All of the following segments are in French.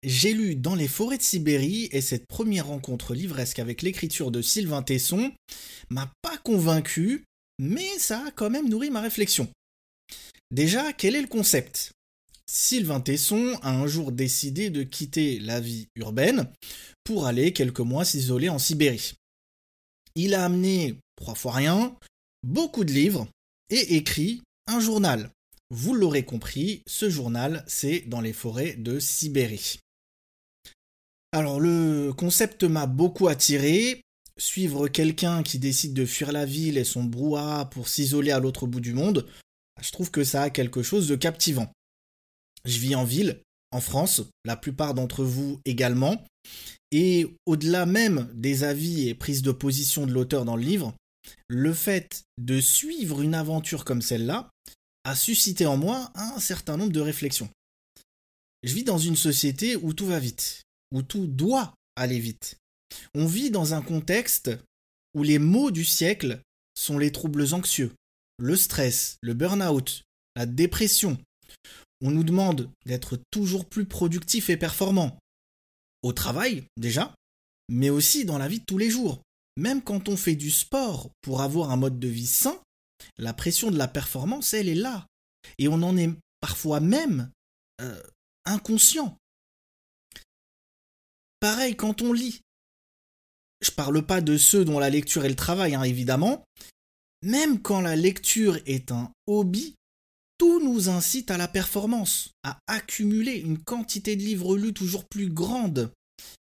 J'ai lu Dans les forêts de Sibérie et cette première rencontre livresque avec l'écriture de Sylvain Tesson m'a pas convaincu, mais ça a quand même nourri ma réflexion. Déjà, quel est le concept? Sylvain Tesson a un jour décidé de quitter la vie urbaine pour aller quelques mois s'isoler en Sibérie. Il a amené 3 fois rien, beaucoup de livres et écrit un journal. Vous l'aurez compris, ce journal, c'est Dans les forêts de Sibérie. Alors le concept m'a beaucoup attiré. Suivre quelqu'un qui décide de fuir la ville et son brouhaha pour s'isoler à l'autre bout du monde, je trouve que ça a quelque chose de captivant. Je vis en ville, en France, la plupart d'entre vous également, et au-delà même des avis et prises de position de l'auteur dans le livre, le fait de suivre une aventure comme celle-là a suscité en moi un certain nombre de réflexions. Je vis dans une société où tout va vite, où tout doit aller vite. On vit dans un contexte où les maux du siècle sont les troubles anxieux, le stress, le burn-out, la dépression. On nous demande d'être toujours plus productif et performant. Au travail, déjà, mais aussi dans la vie de tous les jours. Même quand on fait du sport pour avoir un mode de vie sain, la pression de la performance, elle est là. Et on en est parfois même inconscient. Pareil quand on lit. Je parle pas de ceux dont la lecture est le travail, évidemment. Même quand la lecture est un hobby, tout nous incite à la performance, à accumuler une quantité de livres lus toujours plus grande,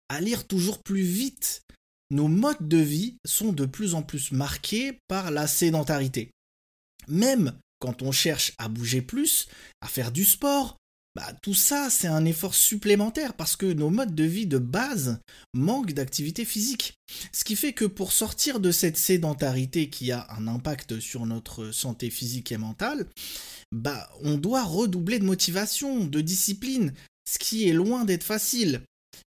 à lire toujours plus vite. Nos modes de vie sont de plus en plus marqués par la sédentarité. Même quand on cherche à bouger plus, à faire du sport, tout ça c'est un effort supplémentaire parce que nos modes de vie de base manquent d'activité physique. Ce qui fait que pour sortir de cette sédentarité qui a un impact sur notre santé physique et mentale, on doit redoubler de motivation, de discipline, ce qui est loin d'être facile,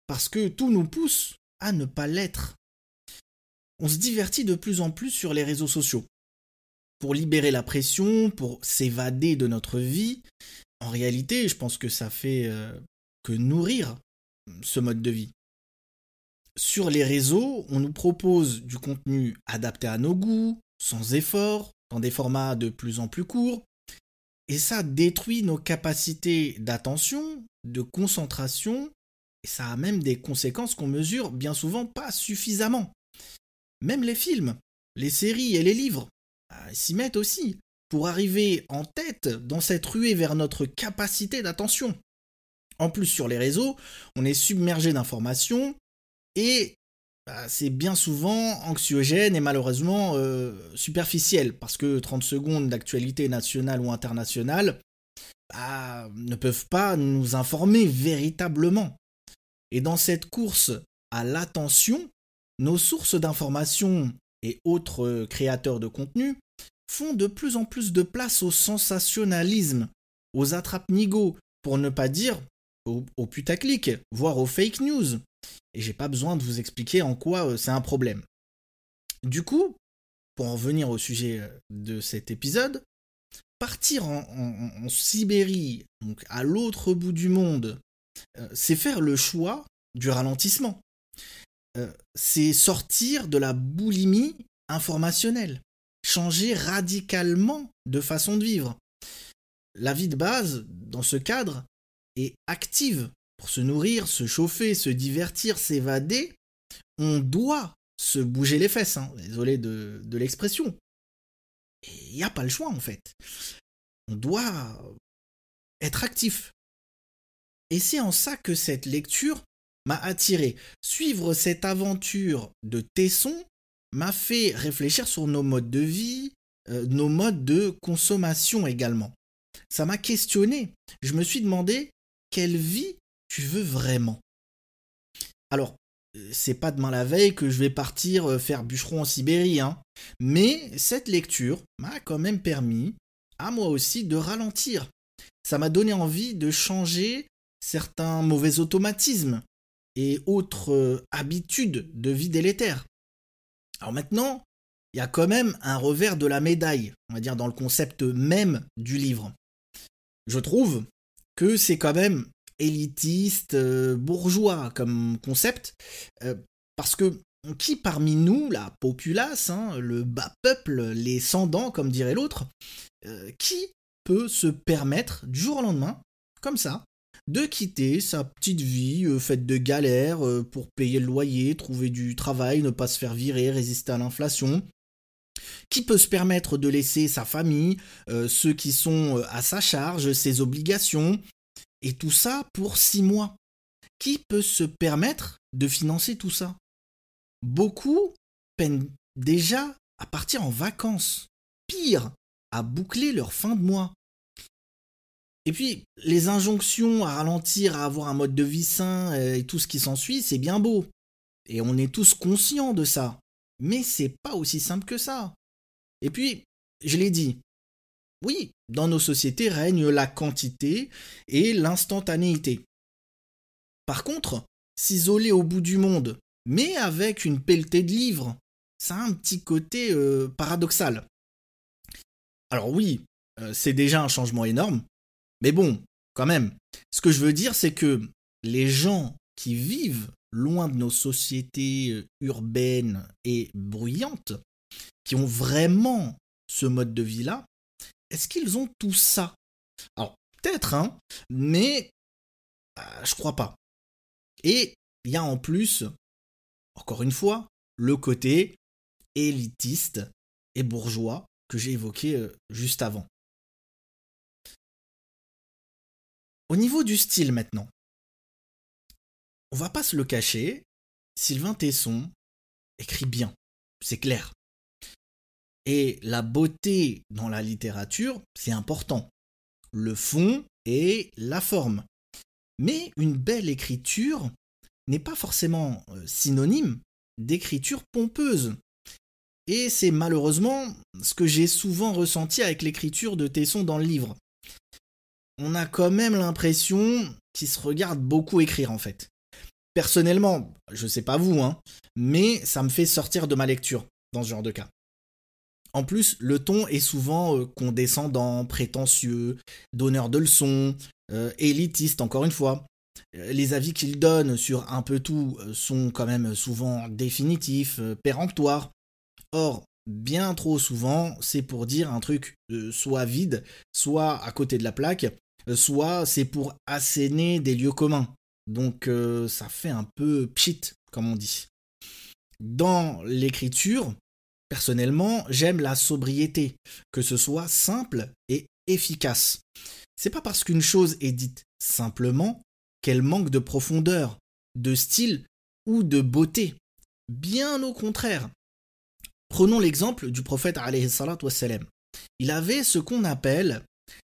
parce que tout nous pousse à ne pas l'être. On se divertit de plus en plus sur les réseaux sociaux. Pour libérer la pression, pour s'évader de notre vie, en réalité, je pense que ça fait que nourrir ce mode de vie. Sur les réseaux, on nous propose du contenu adapté à nos goûts, sans effort, dans des formats de plus en plus courts, et ça détruit nos capacités d'attention, de concentration, et ça a même des conséquences qu'on mesure bien souvent pas suffisamment. Même les films, les séries et les livres s'y mettent aussi, pour arriver en tête dans cette ruée vers notre capacité d'attention. En plus, sur les réseaux, on est submergé d'informations, et c'est bien souvent anxiogène et malheureusement superficiel, parce que 30 secondes d'actualité nationale ou internationale ne peuvent pas nous informer véritablement. Et dans cette course à l'attention, nos sources d'informations et autres créateurs de contenu font de plus en plus de place au sensationnalisme, aux attrape-nigauds, pour ne pas dire au putaclic, voire aux fake news. Et j'ai pas besoin de vous expliquer en quoi c'est un problème. Du coup, pour en venir au sujet de cet épisode, partir en Sibérie, donc à l'autre bout du monde, c'est faire le choix du ralentissement. C'est sortir de la boulimie informationnelle, changer radicalement de façon de vivre. La vie de base, dans ce cadre, est active. Pour se nourrir, se chauffer, se divertir, s'évader, on doit se bouger les fesses. Désolé de l'expression. Et il n'y a pas le choix en fait. On doit être actif. Et c'est en ça que cette lecture m'a attiré. Suivre cette aventure de Tesson m'a fait réfléchir sur nos modes de vie, nos modes de consommation également. Ça m'a questionné. Je me suis demandé quelle vie tu veux vraiment. Alors, c'est pas demain la veille que je vais partir faire bûcheron en Sibérie, mais cette lecture m'a quand même permis, à moi aussi, de ralentir. Ça m'a donné envie de changer certains mauvais automatismes et autres habitudes de vie délétères. Alors maintenant, il y a quand même un revers de la médaille, on va dire dans le concept même du livre. Je trouve que c'est quand même élitiste, bourgeois comme concept, parce que qui parmi nous, la populace, hein, le bas peuple, les sans-dents, comme dirait l'autre, qui peut se permettre du jour au lendemain, comme ça, de quitter sa petite vie faite de galères pour payer le loyer, trouver du travail, ne pas se faire virer, résister à l'inflation? Qui peut se permettre de laisser sa famille, ceux qui sont à sa charge, ses obligations, et tout ça pour 6 mois? Qui peut se permettre de financer tout ça? Beaucoup peinent déjà à partir en vacances. Pire, à boucler leur fin de mois. Et puis, les injonctions à ralentir, à avoir un mode de vie sain et tout ce qui s'ensuit, c'est bien beau. Et on est tous conscients de ça. Mais c'est pas aussi simple que ça. Et puis, je l'ai dit, oui, dans nos sociétés règne la quantité et l'instantanéité. Par contre, s'isoler au bout du monde, mais avec une pelletée de livres, ça a un petit côté paradoxal. Alors oui, c'est déjà un changement énorme, mais bon, quand même, ce que je veux dire, c'est que les gens qui vivent loin de nos sociétés urbaines et bruyantes, qui ont vraiment ce mode de vie-là, est-ce qu'ils ont tout ça? Alors, peut-être, hein, mais je crois pas. Et il y a en plus, encore une fois, le côté élitiste et bourgeois que j'ai évoqué juste avant. Au niveau du style maintenant, on va pas se le cacher, Sylvain Tesson écrit bien, c'est clair. Et la beauté dans la littérature, c'est important. Le fond et la forme. Mais une belle écriture n'est pas forcément synonyme d'écriture pompeuse. Et c'est malheureusement ce que j'ai souvent ressenti avec l'écriture de Tesson dans le livre. On a quand même l'impression qu'il se regarde beaucoup écrire en fait. Personnellement, je sais pas vous, hein, mais ça me fait sortir de ma lecture dans ce genre de cas. En plus, le ton est souvent condescendant, prétentieux, donneur de leçons, élitiste encore une fois. Les avis qu'il donne sur un peu tout sont quand même souvent définitifs, péremptoires. Or, bien trop souvent, c'est pour dire un truc soit vide, soit à côté de la plaque, soit c'est pour asséner des lieux communs. Donc ça fait un peu pchit, comme on dit. Dans l'écriture, personnellement, j'aime la sobriété, que ce soit simple et efficace. C'est pas parce qu'une chose est dite simplement qu'elle manque de profondeur, de style ou de beauté. Bien au contraire. Prenons l'exemple du prophète alayhi salatu wassalam. Il avait ce qu'on appelle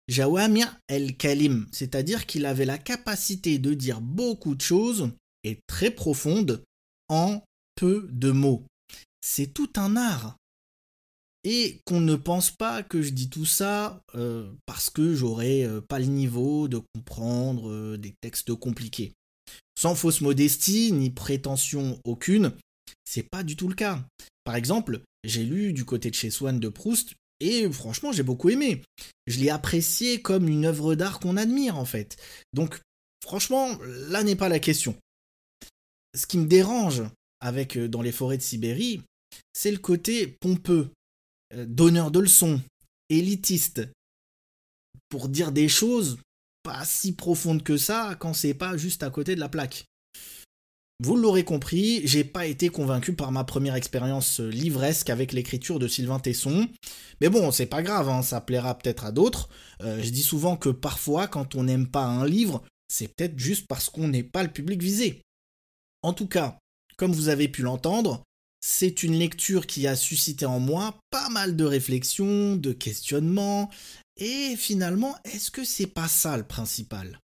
Jawami' el-Kalim, c'est-à-dire qu'il avait la capacité de dire beaucoup de choses et très profondes en peu de mots. C'est tout un art. Et qu'on ne pense pas que je dis tout ça parce que j'aurais pas le niveau de comprendre des textes compliqués. Sans fausse modestie ni prétention aucune, c'est pas du tout le cas. Par exemple, j'ai lu Du côté de chez Swann de Proust et franchement j'ai beaucoup aimé. Je l'ai apprécié comme une œuvre d'art qu'on admire en fait. Donc franchement, là n'est pas la question. Ce qui me dérange avec Dans les forêts de Sibérie, c'est le côté pompeux, donneur de leçons, élitiste, pour dire des choses pas si profondes que ça quand c'est pas juste à côté de la plaque. Vous l'aurez compris, j'ai pas été convaincu par ma première expérience livresque avec l'écriture de Sylvain Tesson. Mais bon, c'est pas grave, hein, ça plaira peut-être à d'autres. Je dis souvent que parfois, quand on n'aime pas un livre, c'est peut-être juste parce qu'on n'est pas le public visé. En tout cas, comme vous avez pu l'entendre, c'est une lecture qui a suscité en moi pas mal de réflexions, de questionnements, et finalement, est-ce que c'est pas ça le principal ?